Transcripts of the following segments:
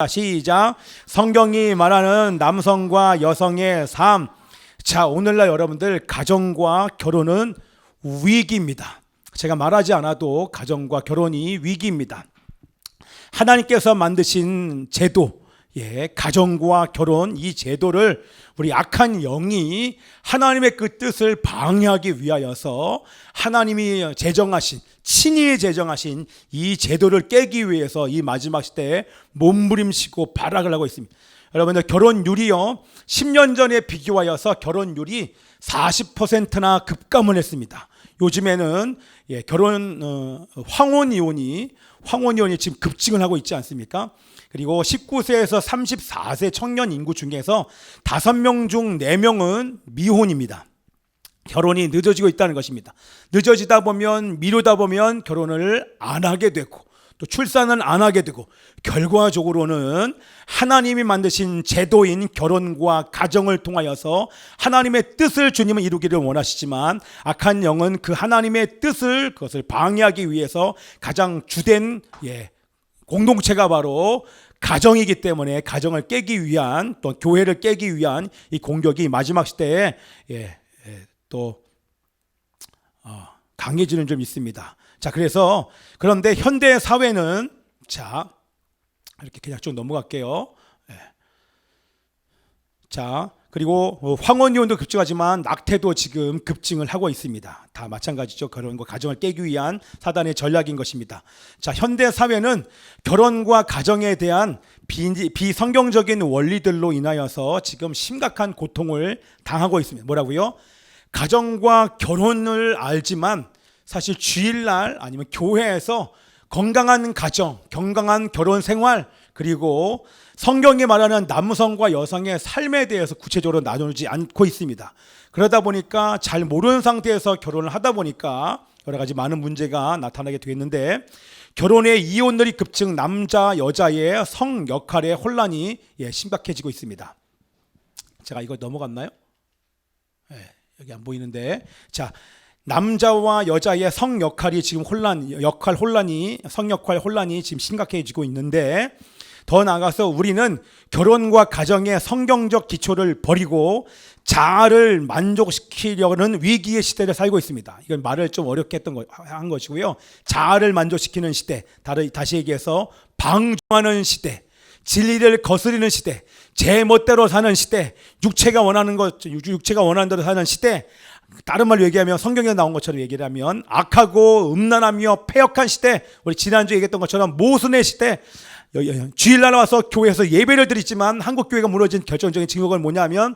시작. 성경이 말하는 남성과 여성의 삶. 자, 오늘날 여러분들 가정과 결혼은 위기입니다. 제가 말하지 않아도 가정과 결혼이 위기입니다. 하나님께서 만드신 제도, 가정과 결혼 이 제도를 우리 악한 영이 하나님의 그 뜻을 방해하기 위하여서 하나님이 친히 제정하신 이 제도를 깨기 위해서 이 마지막 시대에 몸부림치고 발악을 하고 있습니다. 여러분들 결혼율이요 10년 전에 비교하여서 결혼율이 40%나 급감을 했습니다. 요즘에는 결혼 황혼이혼이 지금 급증을 하고 있지 않습니까? 그리고 19세에서 34세 청년 인구 중에서 5명 중 4명은 미혼입니다. 결혼이 늦어지고 있다는 것입니다. 늦어지다 보면 미루다 보면 결혼을 안 하게 되고 또 출산은 안 하게 되고 결과적으로는 하나님이 만드신 제도인 결혼과 가정을 통하여서 하나님의 뜻을 주님은 이루기를 원하시지만 악한 영은 그 하나님의 뜻을 그것을 방해하기 위해서 가장 주된 공동체가 바로 가정이기 때문에 가정을 깨기 위한 또 교회를 깨기 위한 이 공격이 마지막 시대에 또 강해지는 좀 있습니다. 자, 그래서 그런데 현대 사회는 자 이렇게 그냥 쭉 넘어갈게요. 자, 그리고 황혼이혼도 급증하지만 낙태도 지금 급증을 하고 있습니다. 다 마찬가지죠. 결혼과 가정을 깨기 위한 사단의 전략인 것입니다. 자, 현대 사회는 결혼과 가정에 대한 비성경적인 원리들로 인하여서 지금 심각한 고통을 당하고 있습니다. 뭐라고요? 가정과 결혼을 알지만 사실 주일날 아니면 교회에서 건강한 가정, 건강한 결혼 생활 그리고 성경이 말하는 남성과 여성의 삶에 대해서 구체적으로 나누지 않고 있습니다. 그러다 보니까 잘 모르는 상태에서 결혼을 하다 보니까 여러 가지 많은 문제가 나타나게 되겠는데 결혼의 이혼율이 급증, 남자 여자의 성 역할의 혼란이 심각해지고 있습니다. 제가 이거 넘어갔나요? 여기 안 보이는데 자, 남자와 여자의 성 역할이 지금 성역할 혼란이 지금 심각해지고 있는데 더 나아가서 우리는 결혼과 가정의 성경적 기초를 버리고 자아를 만족시키려는 위기의 시대를 살고 있습니다. 이건 말을 좀 어렵게 한 것이고요. 자아를 만족시키는 시대, 다시 얘기해서 방종하는 시대, 진리를 거스리는 시대, 제 멋대로 사는 시대, 육체가 원하는 대로 사는 시대, 다른 말로 얘기하면 성경에 나온 것처럼 얘기를 하면 악하고 음란하며 패역한 시대, 우리 지난주에 얘기했던 것처럼 모순의 시대, 주일날 와서 교회에서 예배를 드리지만 한국 교회가 무너진 결정적인 증거가 뭐냐면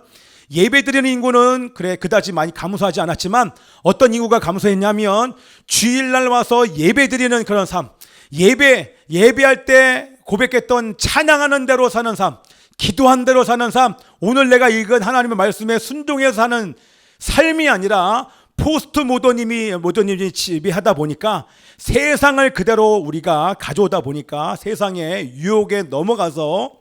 예배 드리는 인구는 그다지 많이 감소하지 않았지만 어떤 인구가 감소했냐면 주일날 와서 예배 드리는 그런 삶, 예배할 때 고백했던 찬양하는 대로 사는 삶, 기도한 대로 사는 삶, 오늘 내가 읽은 하나님의 말씀에 순종해서 사는 삶이 아니라 포스트 모더니즘이 지배하다 보니까 세상을 그대로 우리가 가져오다 보니까 세상의 유혹에 넘어가서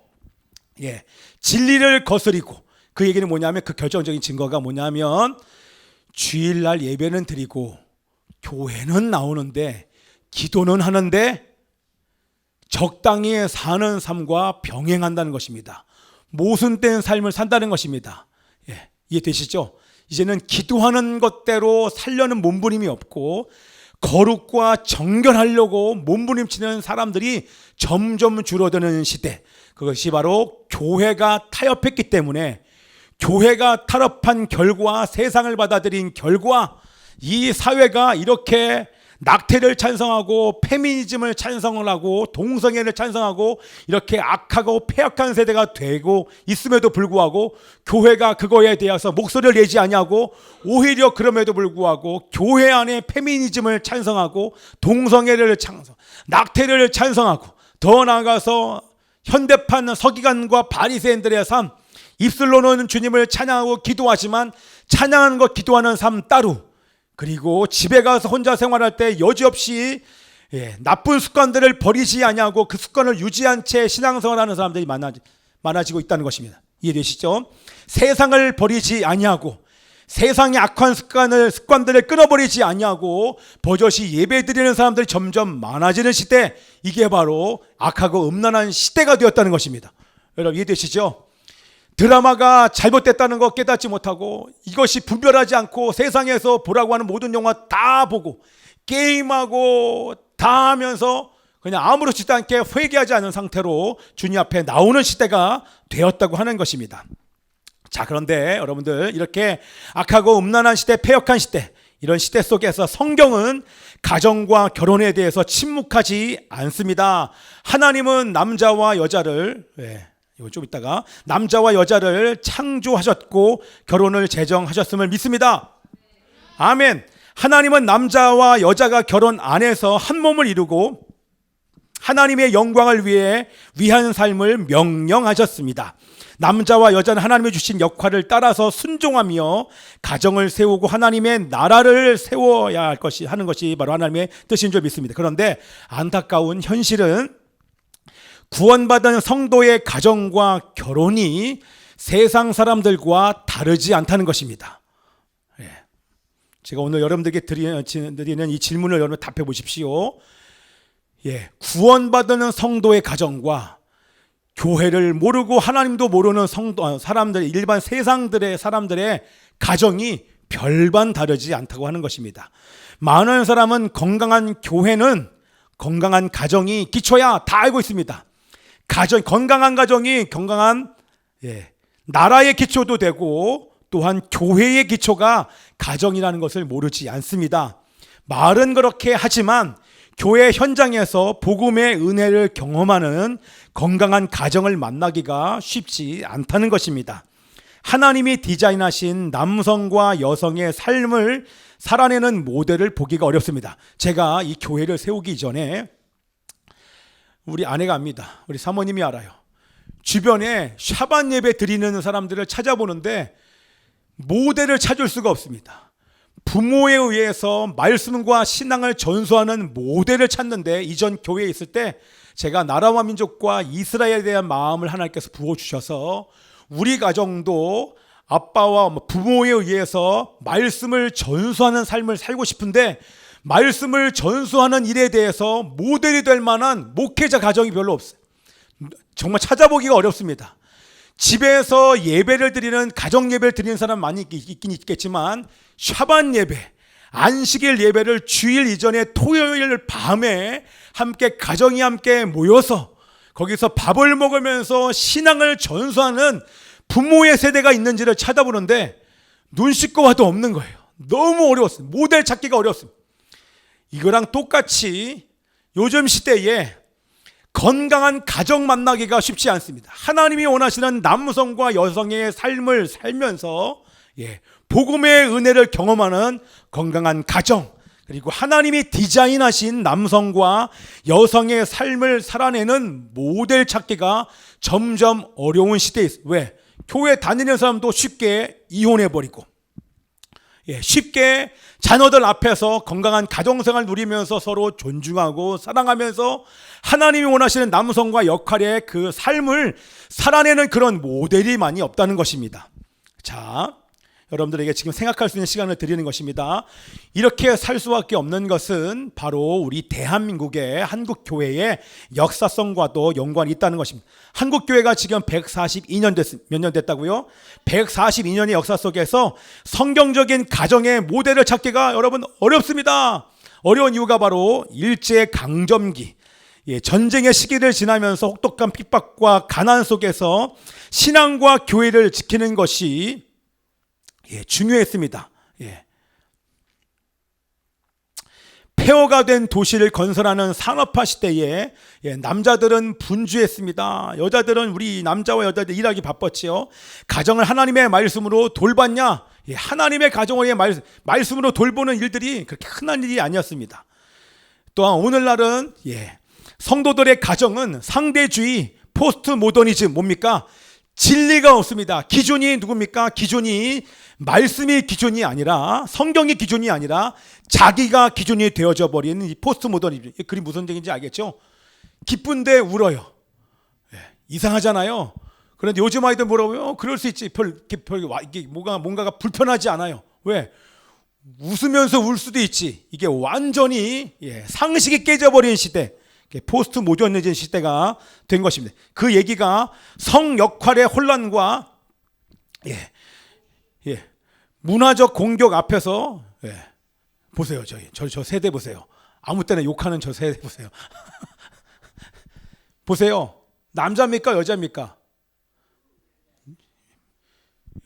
진리를 거스리고 그 얘기는 뭐냐면 그 결정적인 증거가 뭐냐면 주일날 예배는 드리고 교회는 나오는데 기도는 하는데 적당히 사는 삶과 병행한다는 것입니다. 모순된 삶을 산다는 것입니다. 이해되시죠? 이제는 기도하는 것대로 살려는 몸부림이 없고 거룩과 정결하려고 몸부림치는 사람들이 점점 줄어드는 시대, 그것이 바로 교회가 타협했기 때문에 교회가 타협한 결과, 세상을 받아들인 결과 이 사회가 이렇게 낙태를 찬성하고 페미니즘을 찬성을 하고 동성애를 찬성하고 이렇게 악하고 폐역한 세대가 되고 있음에도 불구하고 교회가 그거에 대해서 목소리를 내지 아니하고 오히려 그럼에도 불구하고 교회 안에 페미니즘을 찬성하고 동성애를 낙태를 찬성하고 더 나아가서 현대판 서기관과 바리새인들의 삶, 입술로는 주님을 찬양하고 기도하지만 찬양하는 것 기도하는 삶 따로, 그리고 집에 가서 혼자 생활할 때 여지없이 나쁜 습관들을 버리지 아니하고 그 습관을 유지한 채 신앙생활하는 사람들이 많아지고 있다는 것입니다. 이해되시죠? 세상을 버리지 아니하고 세상의 악한 습관들을 끊어버리지 아니하고 버젓이 예배드리는 사람들이 점점 많아지는 시대, 이게 바로 악하고 음란한 시대가 되었다는 것입니다. 여러분 이해되시죠? 드라마가 잘못됐다는 거 깨닫지 못하고 이것이 분별하지 않고 세상에서 보라고 하는 모든 영화 다 보고 게임하고 다 하면서 그냥 아무렇지도 않게 회개하지 않은 상태로 주님 앞에 나오는 시대가 되었다고 하는 것입니다. 자, 그런데 여러분들, 이렇게 악하고 음란한 시대, 패역한 시대, 이런 시대 속에서 성경은 가정과 결혼에 대해서 침묵하지 않습니다. 하나님은 남자와 여자를, 이거 좀 이따가, 남자와 여자를 창조하셨고 결혼을 제정하셨음을 믿습니다. 아멘. 하나님은 남자와 여자가 결혼 안에서 한 몸을 이루고 하나님의 영광을 위한 삶을 명령하셨습니다. 남자와 여자는 하나님이 주신 역할을 따라서 순종하며 가정을 세우고 하나님의 나라를 세워야 하는 것이 바로 하나님의 뜻인 줄 믿습니다. 그런데 안타까운 현실은 구원받은 성도의 가정과 결혼이 세상 사람들과 다르지 않다는 것입니다. 제가 오늘 여러분들에게 드리는 이 질문을 여러분 답해 보십시오. 구원받은 성도의 가정과 교회를 모르고 하나님도 모르는 사람들, 일반 세상들의 사람들의 가정이 별반 다르지 않다고 하는 것입니다. 많은 사람은 건강한 교회는 건강한 가정이 기초야 다 알고 있습니다. 건강한 가정이 건강한 나라의 기초도 되고 또한 교회의 기초가 가정이라는 것을 모르지 않습니다. 말은 그렇게 하지만 교회 현장에서 복음의 은혜를 경험하는 건강한 가정을 만나기가 쉽지 않다는 것입니다. 하나님이 디자인하신 남성과 여성의 삶을 살아내는 모델을 보기가 어렵습니다. 제가 이 교회를 세우기 전에 우리 아내가 압니다. 우리 사모님이 알아요. 주변에 샤반 예배 드리는 사람들을 찾아보는데 모델을 찾을 수가 없습니다. 부모에 의해서 말씀과 신앙을 전수하는 모델을 찾는데, 이전 교회에 있을 때 제가 나라와 민족과 이스라엘에 대한 마음을 하나님께서 부어주셔서 우리 가정도 아빠와 부모에 의해서 말씀을 전수하는 삶을 살고 싶은데 말씀을 전수하는 일에 대해서 모델이 될 만한 목회자 가정이 별로 없어요. 정말 찾아보기가 어렵습니다. 집에서 예배를 드리는, 가정 예배를 드리는 사람 많이 있긴 있겠지만 샤반 예배, 안식일 예배를 주일 이전에 토요일 밤에 함께 가정이 함께 모여서 거기서 밥을 먹으면서 신앙을 전수하는 부모의 세대가 있는지를 찾아보는데 눈 씻고 와도 없는 거예요. 너무 어려웠어요. 모델 찾기가 어려웠습니다. 이거랑 똑같이 요즘 시대에 건강한 가정 만나기가 쉽지 않습니다. 하나님이 원하시는 남성과 여성의 삶을 살면서 복음의 은혜를 경험하는 건강한 가정, 그리고 하나님이 디자인하신 남성과 여성의 삶을 살아내는 모델 찾기가 점점 어려운 시대에 있어요. 왜? 교회 다니는 사람도 쉽게 이혼해버리고 쉽게 자녀들 앞에서 건강한 가정생활 누리면서 서로 존중하고 사랑하면서 하나님이 원하시는 남성과 역할의 그 삶을 살아내는 그런 모델이 많이 없다는 것입니다. 자, 여러분들에게 지금 생각할 수 있는 시간을 드리는 것입니다. 이렇게 살 수밖에 없는 것은 바로 우리 대한민국의 한국교회의 역사성과도 연관이 있다는 것입니다. 한국교회가 지금 142년 몇 년 됐다고요? 142년의 역사 속에서 성경적인 가정의 모델을 찾기가 여러분 어렵습니다. 어려운 이유가 바로 일제강점기, 전쟁의 시기를 지나면서 혹독한 핍박과 가난 속에서 신앙과 교회를 지키는 것이 중요했습니다. 폐허가 된 도시를 건설하는 산업화 시대에 남자들은 분주했습니다. 여자들은, 우리 남자와 여자들 일하기 바빴지요. 가정을 하나님의 말씀으로 돌봤냐? 하나님의 가정을 말씀으로 돌보는 일들이 그렇게 흔한 일이 아니었습니다. 또한 오늘날은 성도들의 가정은 상대주의, 포스트 모더니즘, 뭡니까? 진리가 없습니다. 기준이 누굽니까? 기준이 말씀이 기준이 아니라, 성경이 기준이 아니라 자기가 기준이 되어져 버리는 이 포스트 모더니즘. 그게 무슨 얘기인지 알겠죠? 기쁜데 울어요. 이상하잖아요. 그런데 요즘 아이들 뭐라고요? 그럴 수 있지. 뭔가가 불편하지 않아요. 왜? 웃으면서 울 수도 있지. 이게 완전히 상식이 깨져버린 시대, 포스트 모더니즘 시대가 된 것입니다. 그 얘기가 성 역할의 혼란과 문화적 공격 앞에서 보세요. 저 세대 보세요. 아무 때나 욕하는 저 세대 보세요. 보세요. 남자입니까? 여자입니까?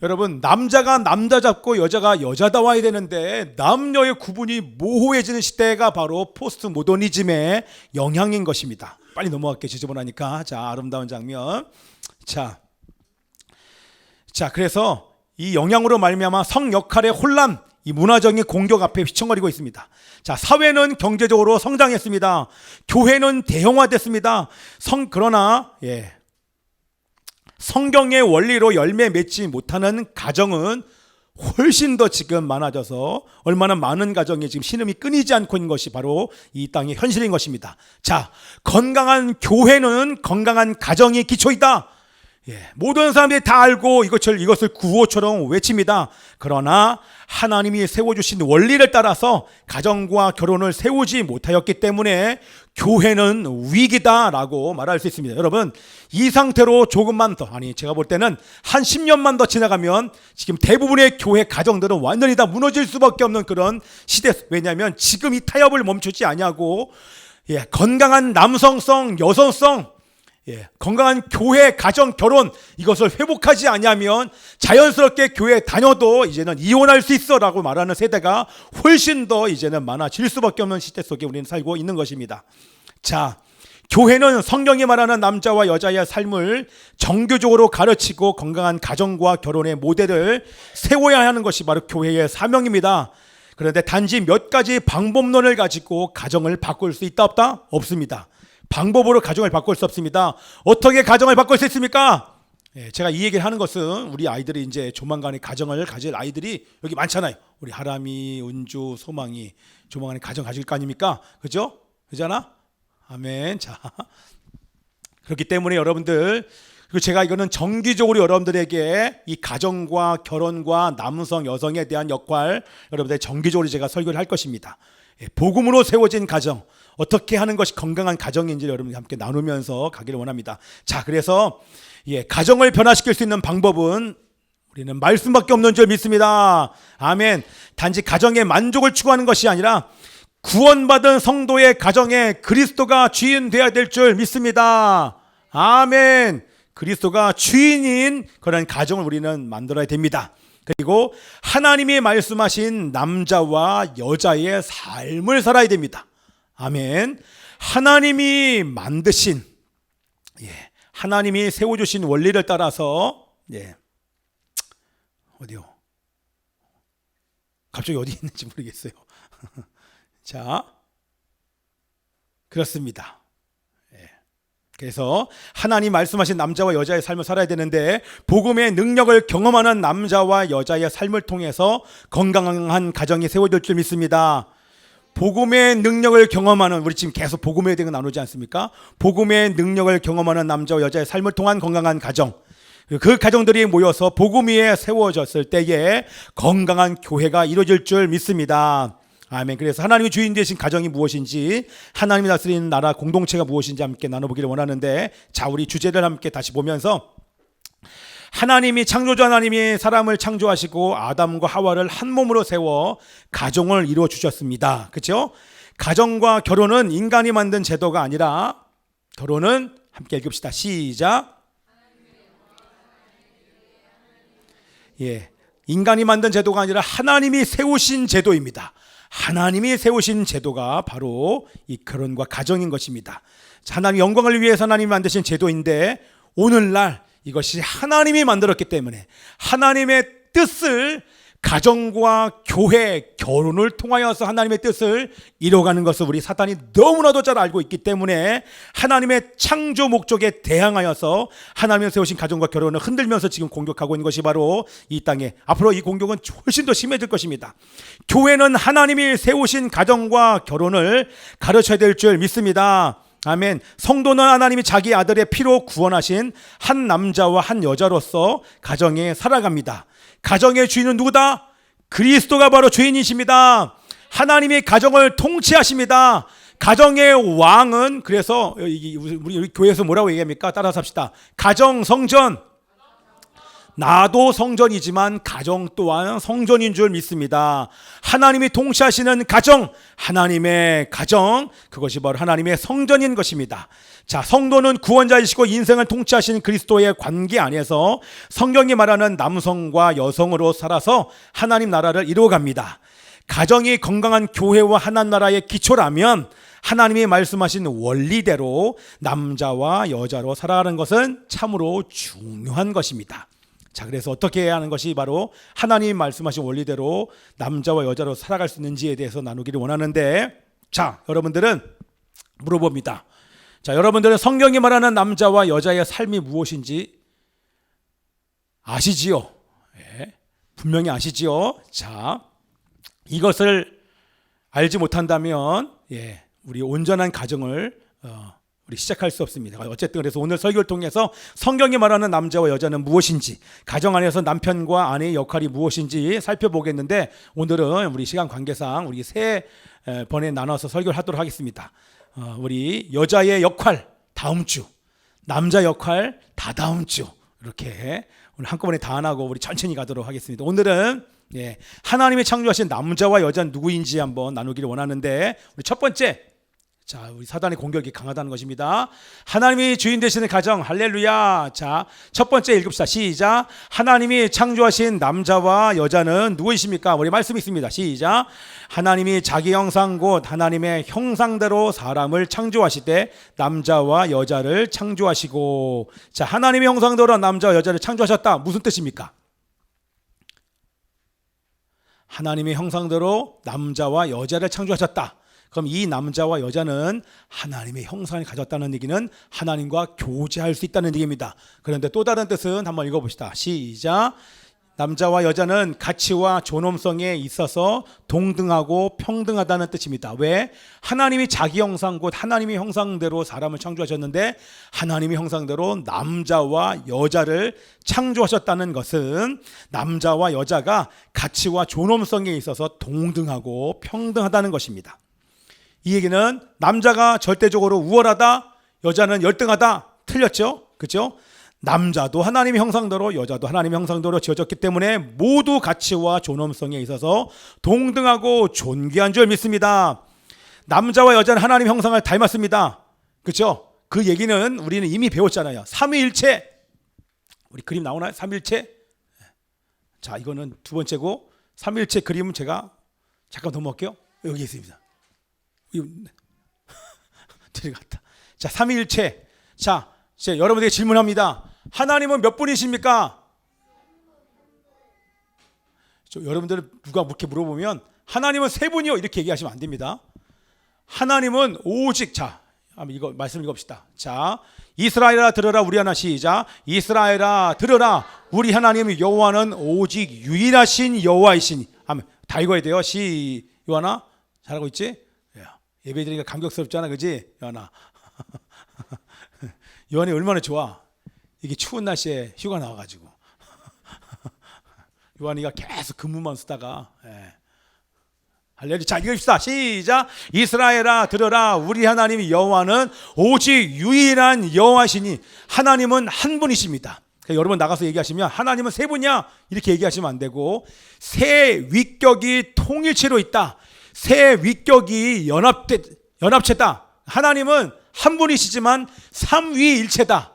여러분, 남자가 남자 잡고 여자가 여자다워야 되는데 남녀의 구분이 모호해지는 시대가 바로 포스트 모더니즘의 영향인 것입니다. 빨리 넘어갈게요. 지저분하니까. 자, 아름다운 장면. 자, 그래서 이 영향으로 말미암아 성 역할의 혼란, 이 문화적인 공격 앞에 휘청거리고 있습니다. 자, 사회는 경제적으로 성장했습니다. 교회는 대형화됐습니다. 그러나 성경의 원리로 열매 맺지 못하는 가정은 훨씬 더 지금 많아져서 얼마나 많은 가정에 지금 신음이 끊이지 않고 있는 것이 바로 이 땅의 현실인 것입니다. 자, 건강한 교회는 건강한 가정이 기초이다. 모든 사람들이 다 알고 이것을 구호처럼 외칩니다. 그러나 하나님이 세워주신 원리를 따라서 가정과 결혼을 세우지 못하였기 때문에 교회는 위기다라고 말할 수 있습니다. 여러분, 이 상태로 조금만 더, 제가 볼 때는 한 10년만 더 지나가면 지금 대부분의 교회 가정들은 완전히 다 무너질 수밖에 없는 그런 시대. 왜냐하면 지금 이 타협을 멈추지 아니하고 건강한 남성성, 여성성, 건강한 교회, 가정, 결혼, 이것을 회복하지 아니하면 자연스럽게 교회 다녀도 이제는 이혼할 수 있어 라고 말하는 세대가 훨씬 더 이제는 많아질 수밖에 없는 시대 속에 우리는 살고 있는 것입니다. 자, 교회는 성경이 말하는 남자와 여자의 삶을 정교적으로 가르치고 건강한 가정과 결혼의 모델을 세워야 하는 것이 바로 교회의 사명입니다. 그런데 단지 몇 가지 방법론을 가지고 가정을 바꿀 수 있다 없다? 없습니다. 방법으로 가정을 바꿀 수 없습니다. 어떻게 가정을 바꿀 수 있습니까? 제가 이 얘기를 하는 것은 우리 아이들이 이제 조만간에 가정을 가질 아이들이 여기 많잖아요. 우리 하람이, 은주, 소망이 조만간에 가정 가질 거 아닙니까? 그죠? 그잖아? 아멘. 자, 그렇기 때문에 여러분들, 그리고 제가 이거는 정기적으로 여러분들에게 이 가정과 결혼과 남성, 여성에 대한 역할, 여러분들 정기적으로 제가 설교를 할 것입니다. 복음으로 세워진 가정, 어떻게 하는 것이 건강한 가정인지 여러분이 함께 나누면서 가기를 원합니다. 자, 그래서 가정을 변화시킬 수 있는 방법은 우리는 말씀밖에 없는 줄 믿습니다. 아멘. 단지 가정의 만족을 추구하는 것이 아니라 구원받은 성도의 가정에 그리스도가 주인 되어야 될 줄 믿습니다. 아멘. 그리스도가 주인인 그런 가정을 우리는 만들어야 됩니다. 그리고 하나님이 말씀하신 남자와 여자의 삶을 살아야 됩니다. 아멘. 하나님이 만드신, 하나님이 세워주신 원리를 따라서, 어디요? 갑자기 어디 있는지 모르겠어요. 자, 그렇습니다. 그래서 하나님 말씀하신 남자와 여자의 삶을 살아야 되는데, 복음의 능력을 경험하는 남자와 여자의 삶을 통해서 건강한 가정이 세워질 줄 믿습니다. 복음의 능력을 경험하는, 우리 지금 계속 복음에 대해 나누지 않습니까? 복음의 능력을 경험하는 남자와 여자의 삶을 통한 건강한 가정, 그 가정들이 모여서 복음 위에 세워졌을 때에 건강한 교회가 이루어질 줄 믿습니다. 아멘. 그래서 하나님이 주인 되신 가정이 무엇인지, 하나님이 다스리는 나라 공동체가 무엇인지 함께 나눠보기를 원하는데, 자, 우리 주제를 함께 다시 보면서, 하나님이, 창조주 하나님이 사람을 창조하시고 아담과 하와를 한 몸으로 세워 가정을 이루어 주셨습니다. 그렇죠? 가정과 결혼은 인간이 만든 제도가 아니라, 결혼은 함께 읽읍시다. 시작. 인간이 만든 제도가 아니라 하나님이 세우신 제도입니다. 하나님이 세우신 제도가 바로 이 결혼과 가정인 것입니다. 하나님 영광을 위해서 하나님이 만드신 제도인데, 오늘날 이것이 하나님이 만들었기 때문에 하나님의 뜻을, 가정과 교회, 결혼을 통하여서 하나님의 뜻을 이뤄가는 것을 우리 사탄이 너무나도 잘 알고 있기 때문에 하나님의 창조 목적에 대항하여서 하나님이 세우신 가정과 결혼을 흔들면서 지금 공격하고 있는 것이 바로 이 땅에, 앞으로 이 공격은 훨씬 더 심해질 것입니다. 교회는 하나님이 세우신 가정과 결혼을 가르쳐야 될 줄 믿습니다. 아멘. 성도는 하나님이 자기 아들의 피로 구원하신 한 남자와 한 여자로서 가정에 살아갑니다. 가정의 주인은 누구다? 그리스도가 바로 주인이십니다. 하나님이 가정을 통치하십니다. 가정의 왕은, 그래서 우리 교회에서 뭐라고 얘기합니까? 따라서 합시다. 가정 성전. 나도 성전이지만 가정 또한 성전인 줄 믿습니다. 하나님이 통치하시는 가정, 하나님의 가정, 그것이 바로 하나님의 성전인 것입니다. 자, 성도는 구원자이시고 인생을 통치하시는 그리스도의 관계 안에서 성경이 말하는 남성과 여성으로 살아서 하나님 나라를 이루어갑니다. 가정이 건강한 교회와 하나님 나라의 기초라면 하나님이 말씀하신 원리대로 남자와 여자로 살아가는 것은 참으로 중요한 것입니다. 자, 그래서 어떻게 해야 하는 것이 바로 하나님이 말씀하신 원리대로 남자와 여자로 살아갈 수 있는지에 대해서 나누기를 원하는데, 자, 여러분들은 물어봅니다. 자, 여러분들은 성경이 말하는 남자와 여자의 삶이 무엇인지 아시지요? 네, 분명히 아시지요? 자, 이것을 알지 못한다면 우리 온전한 가정을 우리 시작할 수 없습니다. 어쨌든 그래서 오늘 설교를 통해서 성경이 말하는 남자와 여자는 무엇인지, 가정 안에서 남편과 아내의 역할이 무엇인지 살펴보겠는데, 오늘은 우리 시간 관계상 우리 세 번에 나눠서 설교를 하도록 하겠습니다. 우리 여자의 역할 다음 주, 남자 역할 다다음 주, 이렇게 오늘 한꺼번에 다 안 하고 우리 천천히 가도록 하겠습니다. 오늘은 하나님이 창조하신 남자와 여자는 누구인지 한번 나누기를 원하는데, 우리 첫 번째, 자, 우리 사단의 공격이 강하다는 것입니다. 하나님이 주인 되시는 가정, 할렐루야. 자, 첫 번째 읽읍시다. 시작. 하나님이 창조하신 남자와 여자는 누구이십니까? 우리 말씀 있습니다. 시작. 하나님이 자기 형상 곧 하나님의 형상대로 사람을 창조하시되 남자와 여자를 창조하시고. 자, 하나님의 형상대로 남자와 여자를 창조하셨다. 무슨 뜻입니까? 하나님의 형상대로 남자와 여자를 창조하셨다. 그럼 이 남자와 여자는 하나님의 형상을 가졌다는 얘기는 하나님과 교제할 수 있다는 얘기입니다. 그런데 또 다른 뜻은 한번 읽어봅시다. 시작. 남자와 여자는 가치와 존엄성에 있어서 동등하고 평등하다는 뜻입니다. 왜? 하나님이 자기 형상 곧 하나님의 형상대로 사람을 창조하셨는데 하나님의 형상대로 남자와 여자를 창조하셨다는 것은 남자와 여자가 가치와 존엄성에 있어서 동등하고 평등하다는 것입니다. 이 얘기는 남자가 절대적으로 우월하다, 여자는 열등하다, 틀렸죠? 그렇죠? 남자도 하나님의 형상대로 여자도 하나님의 형상대로 지어졌기 때문에 모두 가치와 존엄성에 있어서 동등하고 존귀한 줄 믿습니다. 남자와 여자는 하나님의 형상을 닮았습니다. 그렇죠? 그 얘기는 우리는 이미 배웠잖아요. 삼위일체. 우리 그림 나오나요? 삼위일체. 자, 이거는 두 번째고, 삼위일체 그림은 제가 잠깐 넘어갈게요. 여기 있습니다. 들어갔다. 자, 삼위일체. 자, 이제 여러분에게 질문합니다. 하나님은 몇 분이십니까? 여러분들 누가 그렇게 물어보면 하나님은 세 분이요 이렇게 얘기하시면 안 됩니다. 하나님은 오직, 자, 이거 말씀 읽읍시다. 자, 이스라엘아 들으라 우리 하나. 시작. 이스라엘아 들으라 우리 하나님 여호와는 오직 유일하신 여호와이시니. 아멘. 다 읽어야 돼요. 요한아 잘하고 있지? 예배 드리니까 감격스럽잖아, 그지? 요한아. 요한이 얼마나 좋아. 이게 추운 날씨에 휴가 나와가지고 요한이가 계속 근무만 쓰다가 할렐루야. 자, 읽읍시다. 시작. 이스라엘아 들으라 우리 하나님 여호와는 오직 유일한 여호와시니. 하나님은 한 분이십니다. 여러분 나가서 얘기하시면 하나님은 세 분이야 이렇게 얘기하시면 안 되고, 세 위격이 통일체로 있다. 세 위격이 연합체다. 하나님은 한 분이시지만 삼위일체다.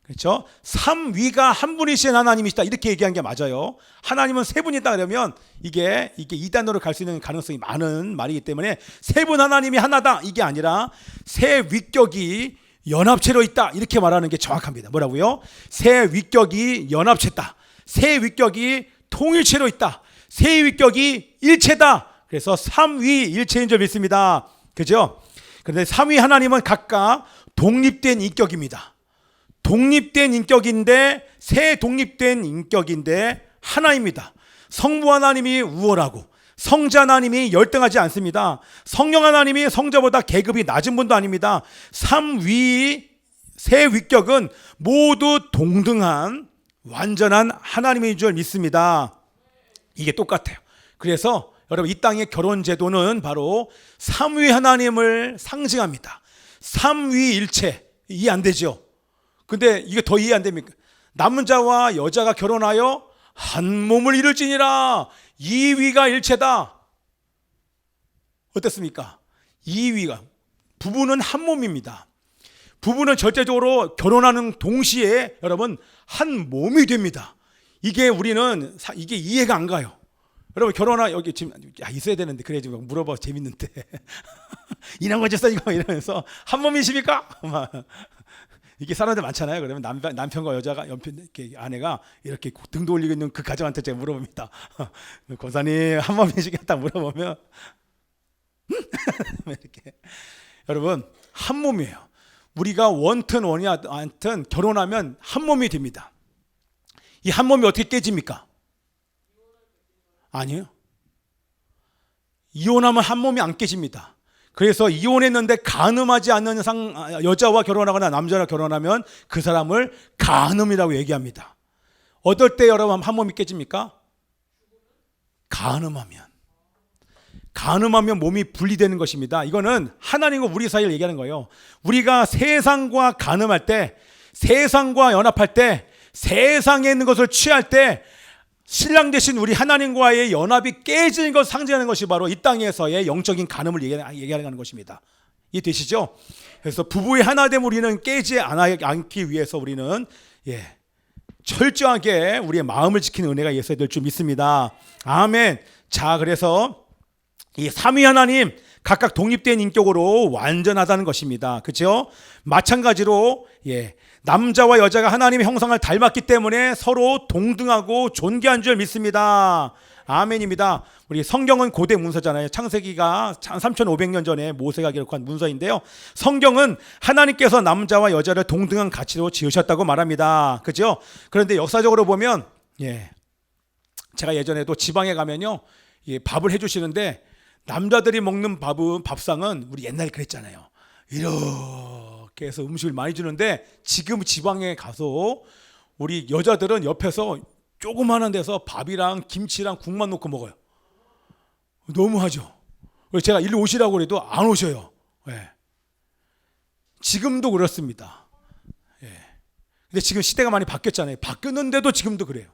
그렇죠? 삼위가 한 분이신 하나님이시다. 이렇게 얘기한 게 맞아요. 하나님은 세 분이다 그러면 이게 이단으로 갈 수 있는 가능성이 많은 말이기 때문에 세 분 하나님이 하나다 이게 아니라 세 위격이 연합체로 있다 이렇게 말하는 게 정확합니다. 뭐라고요? 세 위격이 연합체다. 세 위격이 통일체로 있다. 세 위격이 일체다. 그래서 삼위일체인 줄 믿습니다. 그죠? 그런데 삼위 하나님은 각각 독립된 인격입니다. 독립된 인격인데, 세 독립된 인격인데 하나입니다. 성부 하나님이 우월하고 성자 하나님이 열등하지 않습니다. 성령 하나님이 성자보다 계급이 낮은 분도 아닙니다. 삼위, 세 위격은 모두 동등한 완전한 하나님인 줄 믿습니다. 이게 똑같아요. 그래서 여러분 이 땅의 결혼 제도는 바로 삼위 하나님을 상징합니다. 삼위일체. 이해 안 되죠? 근데 이게 더 이해 안 됩니까? 남자와 여자가 결혼하여 한 몸을 이룰지니라. 이위가 일체다. 어떻습니까? 이위가, 부부는 한 몸입니다. 부부는 절대적으로 결혼하는 동시에 여러분 한 몸이 됩니다. 이게 우리는 이게 이해가 안 가요. 여러분 결혼하 여기 지금 있어야 되는데 그래 지금 물어봐 재밌는데 인한거제사 이거 이러면서 한 몸이십니까? 이게 사람들 많잖아요. 그러면 남편과 여자가 아내가 이렇게 등도 올리고 있는 그 가정한테 제가 물어봅니다. 권사님 한 몸이시겠다 물어보면 이렇게 여러분 한 몸이에요. 우리가 원튼 원이든 결혼하면 한 몸이 됩니다. 이 한 몸이 어떻게 깨집니까? 아니요. 이혼하면 한 몸이 안 깨집니다. 그래서 이혼했는데 간음하지 않는 여자와 결혼하거나 남자와 결혼하면 그 사람을 간음이라고 얘기합니다. 어떨 때 여러분 한 몸이 깨집니까? 간음하면 몸이 분리되는 것입니다. 이거는 하나님과 우리 사이를 얘기하는 거예요. 우리가 세상과 간음할 때, 세상과 연합할 때, 세상에 있는 것을 취할 때 신랑 되신 우리 하나님과의 연합이 깨지는 것을 상징하는 것이 바로 이 땅에서의 영적인 간음을 얘기하는 것입니다. 이해되시죠? 그래서 부부의 하나됨 우리는 깨지 않기 위해서 우리는 철저하게 우리의 마음을 지키는 은혜가 있어야 될 줄 믿습니다. 아멘. 자, 그래서 이 삼위 하나님 각각 독립된 인격으로 완전하다는 것입니다. 그렇죠? 마찬가지로 남자와 여자가 하나님의 형상을 닮았기 때문에 서로 동등하고 존귀한 줄 믿습니다. 아멘입니다. 우리 성경은 고대 문서잖아요. 창세기가 3500년 전에 모세가 기록한 문서인데요. 성경은 하나님께서 남자와 여자를 동등한 가치로 지으셨다고 말합니다. 그렇죠? 그런데 역사적으로 보면 제가 예전에도 지방에 가면요 밥을 해주시는데 남자들이 먹는 밥상은 우리 옛날에 그랬잖아요. 이렇게 해서 음식을 많이 주는데 지금 지방에 가서 우리 여자들은 옆에서 조그마한 데서 밥이랑 김치랑 국만 놓고 먹어요. 너무하죠. 제가 일로 오시라고 그래도 안 오셔요. 지금도 그렇습니다. 근데 지금 시대가 많이 바뀌었잖아요. 바뀌었는데도 지금도 그래요.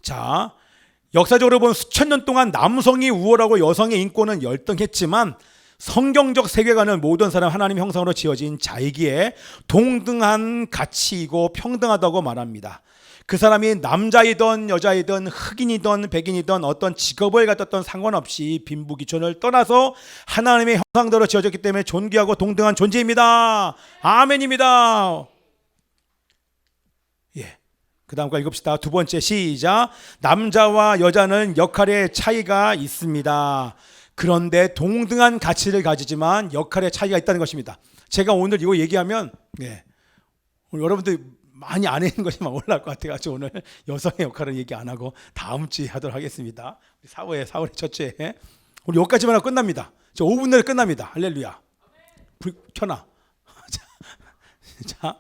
자, 역사적으로 보면 수천 년 동안 남성이 우월하고 여성의 인권은 열등했지만 성경적 세계관은 모든 사람 하나님의 형상으로 지어진 자이기에 동등한 가치이고 평등하다고 말합니다. 그 사람이 남자이든 여자이든 흑인이든 백인이든 어떤 직업을 갖췄던 상관없이 빈부귀천을 떠나서 하나님의 형상대로 지어졌기 때문에 존귀하고 동등한 존재입니다. 아멘입니다. 그 다음 거 읽읍시다. 두 번째 시작. 남자와 여자는 역할의 차이가 있습니다. 그런데 동등한 가치를 가지지만 역할의 차이가 있다는 것입니다. 제가 오늘 이거 얘기하면 오늘 여러분들 많이 안 했는 것이만 올라올 것 같아가지고 오늘 여성의 역할은 얘기 안 하고 다음 주에 하도록 하겠습니다. 4월의 첫째 우리 여기까지만 하고 끝납니다. 저 5분 내에 끝납니다. 할렐루야. 불 켜놔. 자,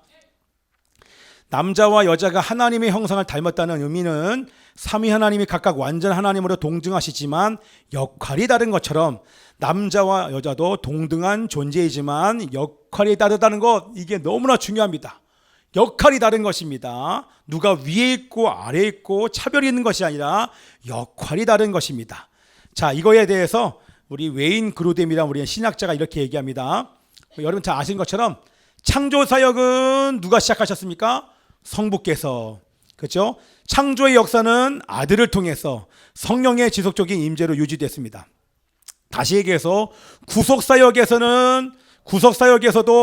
남자와 여자가 하나님의 형상을 닮았다는 의미는 삼위 하나님이 각각 완전 하나님으로 동등하시지만 역할이 다른 것처럼 남자와 여자도 동등한 존재이지만 역할이 다르다는 것, 이게 너무나 중요합니다. 역할이 다른 것입니다. 누가 위에 있고 아래에 있고 차별이 있는 것이 아니라 역할이 다른 것입니다. 자, 이거에 대해서 우리 웨인 그루뎀이란 우리 신학자가 이렇게 얘기합니다. 여러분 잘 아시는 것처럼 창조 사역은 누가 시작하셨습니까? 성부께서. 그렇죠? 창조의 역사는 아들을 통해서 성령의 지속적인 임재로 유지됐습니다. 다시 얘기해서 구속사역에서도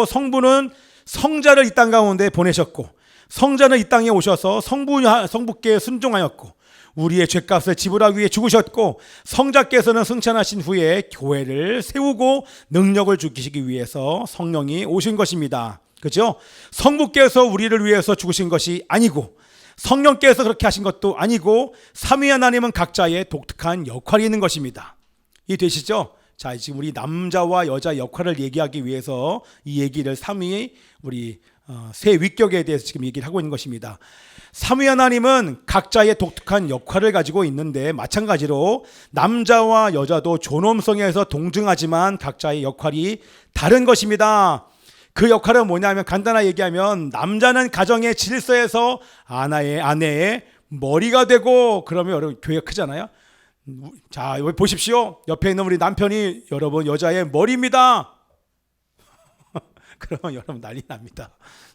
성부는 성자를 이 땅 가운데 보내셨고 성자는 이 땅에 오셔서 성부께 순종하였고 우리의 죄값을 지불하기 위해 죽으셨고 성자께서는 승천하신 후에 교회를 세우고 능력을 주시기 위해서 성령이 오신 것입니다. 그렇죠? 성부께서 우리를 위해서 죽으신 것이 아니고 성령께서 그렇게 하신 것도 아니고 삼위 하나님은 각자의 독특한 역할이 있는 것입니다. 이해되시죠? 자, 지금 우리 남자와 여자 역할을 얘기하기 위해서 이 얘기를 삼위 우리 세 위격에 대해서 지금 얘기를 하고 있는 것입니다. 삼위 하나님은 각자의 독특한 역할을 가지고 있는데 마찬가지로 남자와 여자도 존엄성에서 동등하지만 각자의 역할이 다른 것입니다. 그 역할은 뭐냐면 간단하게 얘기하면 남자는 가정의 질서에서 아내의 머리가 되고, 그러면 여러분 교회가 크잖아요. 자, 여기 보십시오. 옆에 있는 우리 남편이 여러분 여자의 머리입니다. 그러면 여러분 난리 납니다.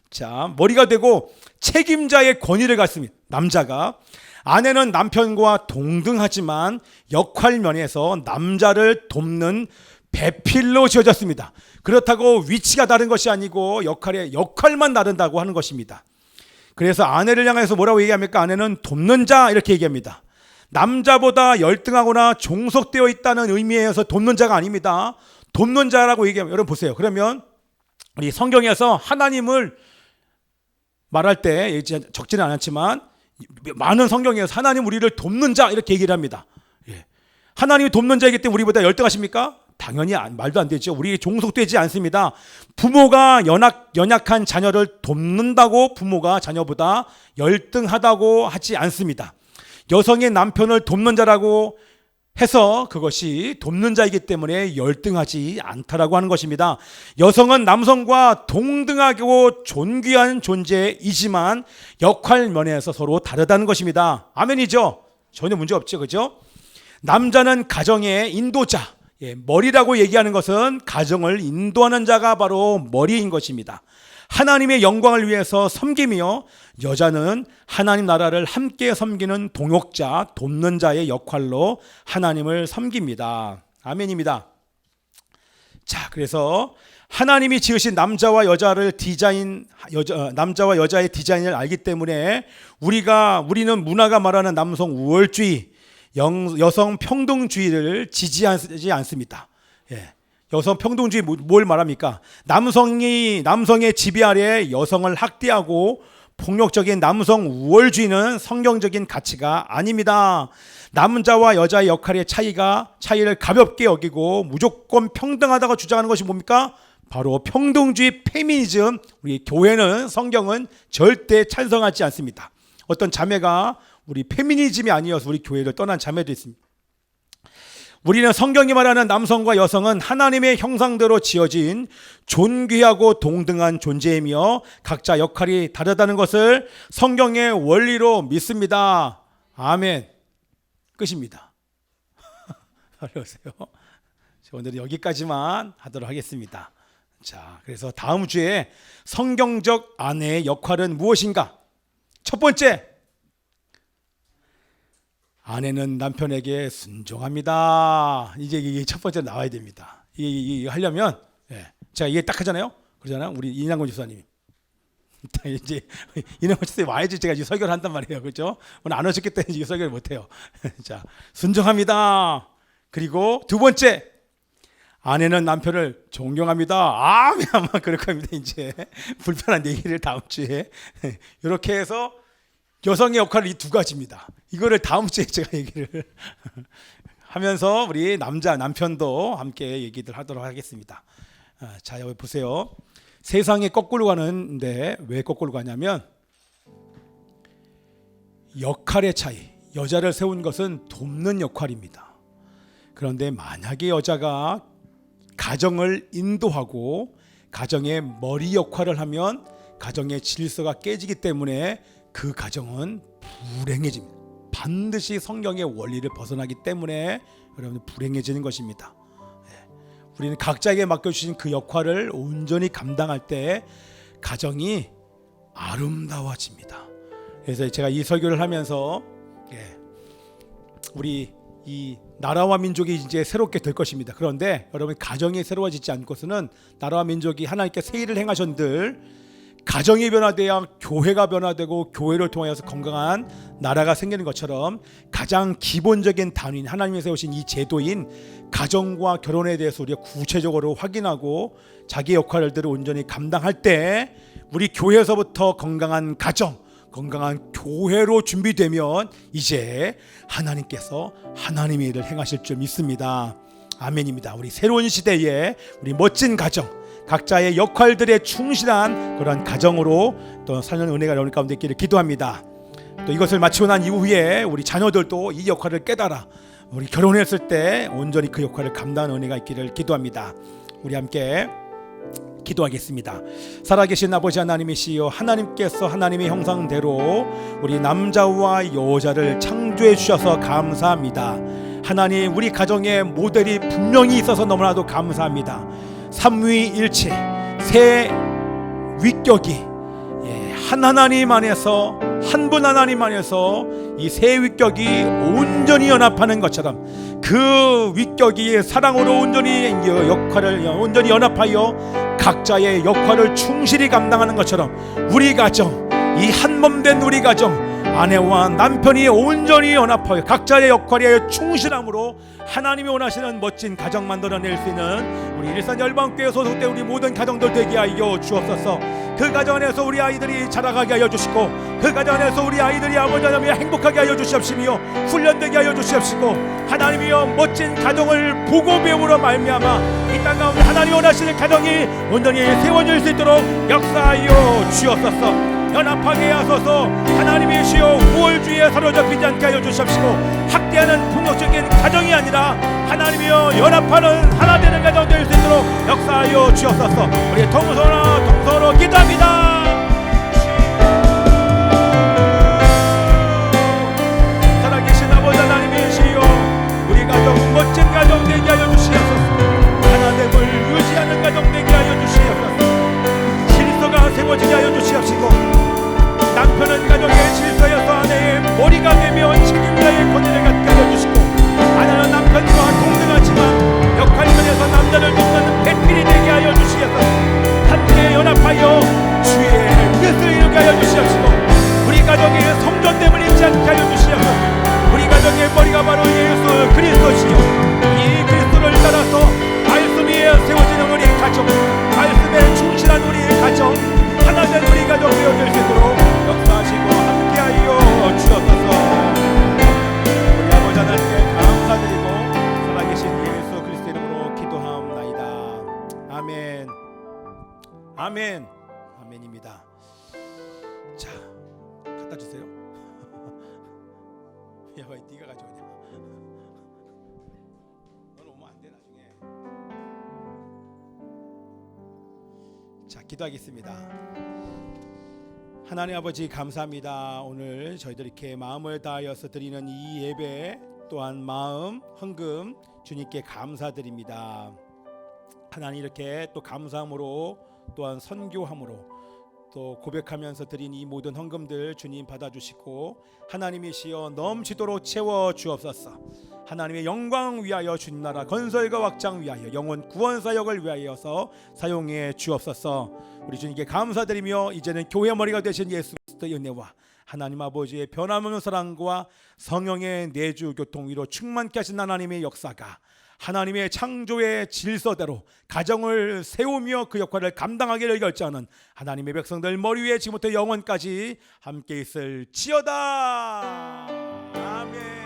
자, 머리가 되고 책임자의 권위를 갖습니다. 남자가. 아내는 남편과 동등하지만 역할 면에서 남자를 돕는 배필로 지어졌습니다. 그렇다고 위치가 다른 것이 아니고 역할만 다른다고 하는 것입니다. 그래서 아내를 향해서 뭐라고 얘기합니까? 아내는 돕는 자 이렇게 얘기합니다. 남자보다 열등하거나 종속되어 있다는 의미에서 돕는 자가 아닙니다. 돕는 자라고 얘기하면, 여러분 보세요. 그러면 우리 성경에서 하나님을 말할 때 적지는 않았지만 많은 성경에서 하나님 우리를 돕는 자 이렇게 얘기를 합니다. 하나님이 돕는 자이기 때문에 우리보다 열등하십니까? 당연히 말도 안 되죠. 우리 종속되지 않습니다. 부모가 연약한 자녀를 돕는다고 부모가 자녀보다 열등하다고 하지 않습니다. 여성의 남편을 돕는 자라고 해서 그것이 돕는 자이기 때문에 열등하지 않다라고 하는 것입니다. 여성은 남성과 동등하고 존귀한 존재이지만 역할 면에서 서로 다르다는 것입니다. 아멘이죠? 전혀 문제 없죠, 그죠? 남자는 가정의 인도자, 머리라고 얘기하는 것은 가정을 인도하는 자가 바로 머리인 것입니다. 하나님의 영광을 위해서 섬기며, 여자는 하나님 나라를 함께 섬기는 동역자, 돕는 자의 역할로 하나님을 섬깁니다. 아멘입니다. 자, 그래서 하나님이 지으신 남자와 여자의 디자인을 알기 때문에 우리는 문화가 말하는 남성 우월주의, 여성 평등주의를 지지하지 않습니다. 여성 평등주의 뭘 말합니까? 남성의 지배 아래 여성을 학대하고 폭력적인 남성 우월주의는 성경적인 가치가 아닙니다. 남자와 여자의 역할의 차이를 가볍게 여기고 무조건 평등하다고 주장하는 것이 뭡니까? 바로 평등주의 페미니즘. 우리 교회는, 성경은 절대 찬성하지 않습니다. 어떤 자매가 우리 페미니즘이 아니어서 우리 교회를 떠난 자매도 있습니다. 우리는 성경이 말하는 남성과 여성은 하나님의 형상대로 지어진 존귀하고 동등한 존재이며 각자 역할이 다르다는 것을 성경의 원리로 믿습니다. 아멘. 끝입니다. 어려우세요? 오늘은 여기까지만 하도록 하겠습니다. 자, 그래서 다음 주에 성경적 아내의 역할은 무엇인가? 첫 번째, 아내는 남편에게 순종합니다. 이게 첫 번째 나와야 됩니다. 이게 하려면, 제가 이게 딱 하잖아요. 그러잖아요. 우리 이남곤 집사님이. 이제 이남곤 집사님 와야지 제가 이 설교를 한단 말이에요. 그렇죠? 오늘 안 오셨기 때문에 이 설교를 못 해요. 자, 순종합니다. 그리고 두 번째, 아내는 남편을 존경합니다. 아마 그럴 겁니다. 이제 불편한 얘기를 다음 주에 이렇게 해서 여성의 역할은 이 두 가지입니다. 이거를 다음 주에 제가 얘기를 하면서 우리 남편도 함께 얘기들 하도록 하겠습니다. 자, 여기 보세요. 세상이 거꾸로 가는데 왜 거꾸로 가냐면 역할의 차이. 여자를 세운 것은 돕는 역할입니다. 그런데 만약에 여자가 가정을 인도하고 가정의 머리 역할을 하면 가정의 질서가 깨지기 때문에 그 가정은 불행해집니다. 반드시 성경의 원리를 벗어나기 때문에 여러분 불행해지는 것입니다. 우리는 각자에게 맡겨주신 그 역할을 온전히 감당할 때 가정이 아름다워집니다. 그래서 제가 이 설교를 하면서 우리 이 나라와 민족이 이제 새롭게 될 것입니다. 그런데 여러분, 가정이 새로워지지 않고서는 나라와 민족이 하나님께 새 일을 행하셨는들 가정이 변화돼야 교회가 변화되고 교회를 통하여서 건강한 나라가 생기는 것처럼 가장 기본적인 단위인 하나님이 세우신 이 제도인 가정과 결혼에 대해서 우리가 구체적으로 확인하고 자기 역할들을 온전히 감당할 때 우리 교회에서부터 건강한 가정, 건강한 교회로 준비되면 이제 하나님께서 하나님의 일을 행하실 줄 믿습니다. 아멘입니다. 우리 새로운 시대에 우리 멋진 가정, 각자의 역할들에 충실한 그런 가정으로 또 사는 은혜가 여러분 가운데 있기를 기도합니다. 또 이것을 마치고 난 이후에 우리 자녀들도 이 역할을 깨달아 우리 결혼했을 때 온전히 그 역할을 감당하는 은혜가 있기를 기도합니다. 우리 함께 기도하겠습니다. 살아계신 아버지 하나님이시여, 하나님께서 하나님의 형상대로 우리 남자와 여자를 창조해 주셔서 감사합니다. 하나님, 우리 가정에 모델이 분명히 있어서 너무나도 감사합니다. 삼위일체 세 위격이 한 하나님 안에서, 한 분 하나님 안에서 이 세 위격이 온전히 연합하는 것처럼 그 위격이 사랑으로 온전히 역할을 온전히 연합하여 각자의 역할을 충실히 감당하는 것처럼 우리 가정, 이 한 몸 된 우리 가정, 아내와 남편이 온전히 연합하여 각자의 역할에 충실함으로 하나님이 원하시는 멋진 가정 만들어낼 수 있는 우리 일산열방교회 소속된 우리 모든 가정들 되게 하여 주옵소서. 그 가정 안에서 우리 아이들이 자라가게 하여 주시고, 그 가정 안에서 우리 아이들이 아버지 하나님이 행복하게 하여 주시옵시며 훈련되게 하여 주시옵시고, 하나님이여 멋진 가정을 보고 배움으로 말미암아 이 땅 가운데 하나님이 원하시는 가정이 온전히 세워질 수 있도록 역사하여 주옵소서. 연합하게 하소서. 하나님이시여 우월주의에 사로잡히지 않게 하여 주시옵시고, 학대하는 폭력적인 가정이 아니라 하나님이여 연합하는 하나 되는 가정 될 수 있도록 역사하여 주옵소서. 우리 동서로 기도합니다. 살아계신 아버지 하나님이시여, 우리 가정 멋진 가정 되게 하여 주시옵소서. 하나됨을 유지하는 가정 되게 하여 주시옵소서. 질서가 세워지게 하여 주시옵시고, 남편은 가정의 질서여서 아내의 머리가 되며 책임자의 권위를 갖게 하여 주시고, 아내는 남편과 동등하지만 역할면에서 남자를 돕는 배필이 되게 하여 주시옵소서. 함께 연합하여 주의 뜻을 이루게 하여 주시옵시고, 우리 가정의 성전됨을 잊지 않게 하여 주시옵소서. 우리 가정의 머리가 바로 예수 그리스도시요, 이 그리스도를 따라서 말씀 위에 세워지는 우리 가정, 말씀에 충실한 우리 가정, 하나된 우리 가정 되어질 수 있도록 역사하시고 함께하여 주옵소서. 우리 아버지 하나님께 감사드리고 살아계신 예수 그리스도 이름으로 기도하옵나이다. 아멘. 아멘. 아멘입니다. 자, 갖다 주세요. 야, 왜 네가 가져오냐? 넌 오면 안 돼 나중에. 자, 기도하겠습니다. 하나님 아버지 감사합니다. 오늘 저희들 이렇게 마음을 다하여서 드리는 이 예배 또한 마음 헌금 주님께 감사드립니다. 하나님, 이렇게 또 감사함으로 또한 선교함으로 또 고백하면서 드린 이 모든 헌금들 주님 받아주시고 하나님이시여 넘치도록 채워 주옵소서. 하나님의 영광 위하여 주님 나라 건설과 확장 위하여 영혼 구원 사역을 위하여서 사용해 주옵소서. 우리 주님께 감사드리며 이제는 교회 머리가 되신 예수 그리스도의 은혜와 하나님 아버지의 변함없는 사랑과 성령의 내주 교통 위로 충만케 하신 하나님의 역사가 하나님의 창조의 질서대로 가정을 세우며 그 역할을 감당하기를 결정하는 하나님의 백성들 머리 위에 지금부터 영원까지 함께 있을지어다. 아멘.